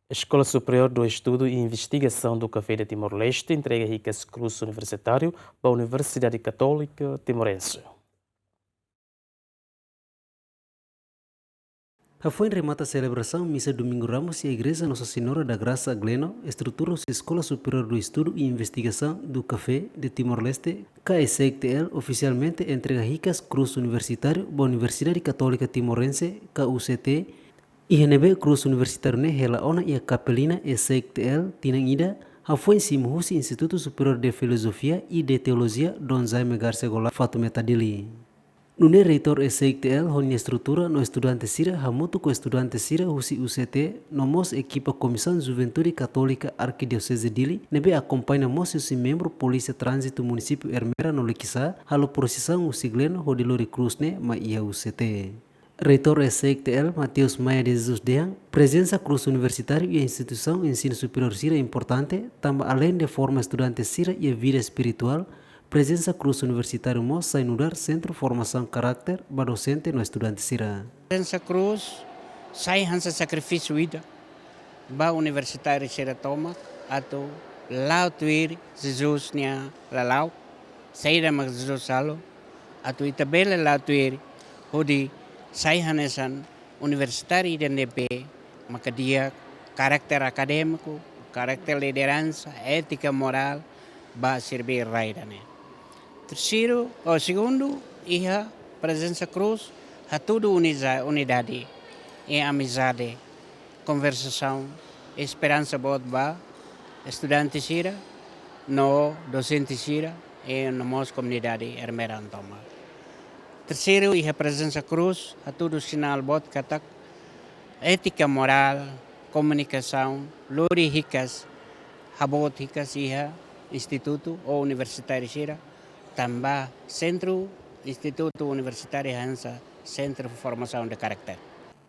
Escola Superior do Estudo e Investigação do Café de Timor-Leste entrega hikas Kruz Universitáriu para a Universidade Católica Timorense. Foi em remata a celebração missa Domingo Ramos e a Igreja Nossa Senhora da Graça Gleno estrutura a Escola Superior do Estudo e Investigação do Café de Timor-Leste, Café de TL oficialmente entrega hikas Kruz Universitáriu para a Universidade Católica Timorense, UCT, e NB Kruz Universitáriu ne hela ona e a capelina e TL tinang ida foi em cima do Instituto Superior de Filosofia e de Teologia Don Jaime Garcia Gola Fatu Metadili. No reitor SEITL, a estrutura no estudante Sira, hamutu com estudante Sira, UCT, nomos equipa Comissão Juventude Católica Arquidiocese Dili, nebe acompanha os membro Polícia Trânsito Município Hermera no Liquissá, halo procissão o sigleno Rodilori Cruz ne, ma ia UCT. Reitor SEITL, Mateus Maia de Jesus Deang, presença Kruz Universitário e a instituição ensino superior Sira importante, também além de forma estudante Sira e a vida espiritual, presença Kruz Universitário Mos sai no Centro Formação Caráter para docente no estudante Sira. Presença Kruz sai hansa sacrifício ida ba universitário Sira toma atau lau tuir Jesus nia lalau sai da mag Jesus salo atau itabela lau tuir hodi sai hanesan universitário de NP maka dia karakter akademiko, karakter liderança, ética moral ba servir raidane. Terceiro, ou segundo, ia presença Kruz a toda unidade e amizade, conversação, esperança boa ba estudante Sira, no docente Sira e na nossa comunidade Hermera Antoma. Terceiro, ia presença Kruz a todo sinal boa katak ética moral, comunicação, lori hikas, habot hikas ia instituto ou universitário Sira, também Centro Instituto Universitário Hansa, Centro de Formação de Caráter.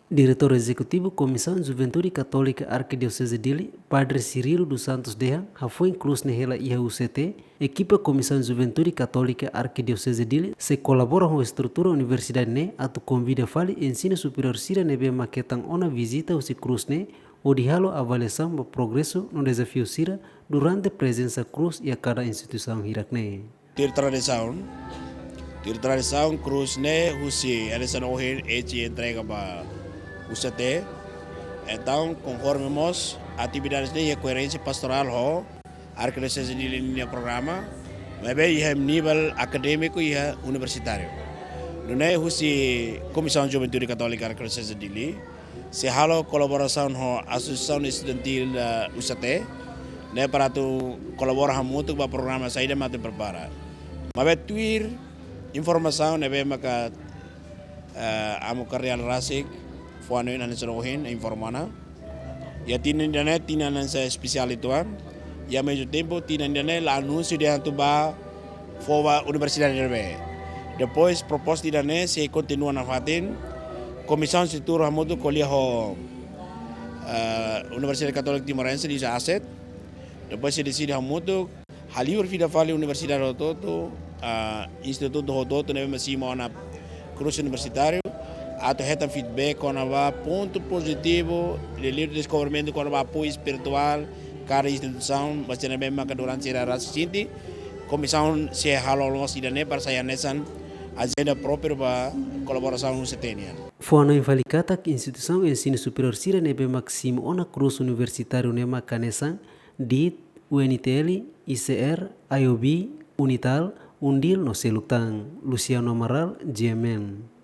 Diretor Executivo Comissão Juventude Católica Arquidiocese Dili, Padre Cirilo dos Santos Dehan, foi incluso nela e a UCT, equipa Comissão Juventude Católica Arquidiocese Dili, se colabora com a estrutura Universidade ne, atu convida fale ensino superior Sira nebe maquetan ona visita o Kruz ne, ou de halo avaliação do progresso no desafio Sira durante a presença Kruz e a cada instituição hirakne. Tir tradição Kruz ne husi eles não ouvir entrega para UCT. Então conforme nós atividades de coerência pastoral ho arquidiocese de linha programa mas bem é nível acadêmico e universitário. Não é husi Comissão Juventude Católica Arquidiocese de Dili se halo colaboração ho Associação Estudantil UCT né para tu colaborar muito com o programa saída mate prepara. Mas tuir informação nebe maka amo karya rasik fuano ina nesorohin informana ya tinandane tinanansa especial ituan ya meio tempo tinandane la anúncio de antuba fova universidade nebe depois proposta dane se continua na fatin comissão estrutura muito colhe ho Universidade Católica Timorense de asset depois se decide muito haliur vida fale universidade todo instituto todo nebe masih mau na Kruz Universitário atau heta feedback com a ponto positivo de livre descobrimento com a apoio espiritual cada instituição mas nebe maka durante a rasinti comissão se halolong sidane para saya nesan agenda própria para colaboração UCT-nia. Fuano invalicata instituição ensino superior Sira nebe maximo ona Kruz Universitário nema kanesan DIT, UNTL, ICR, IOB, Unital, Undil no Selutang, Luciano Amaral, GMN.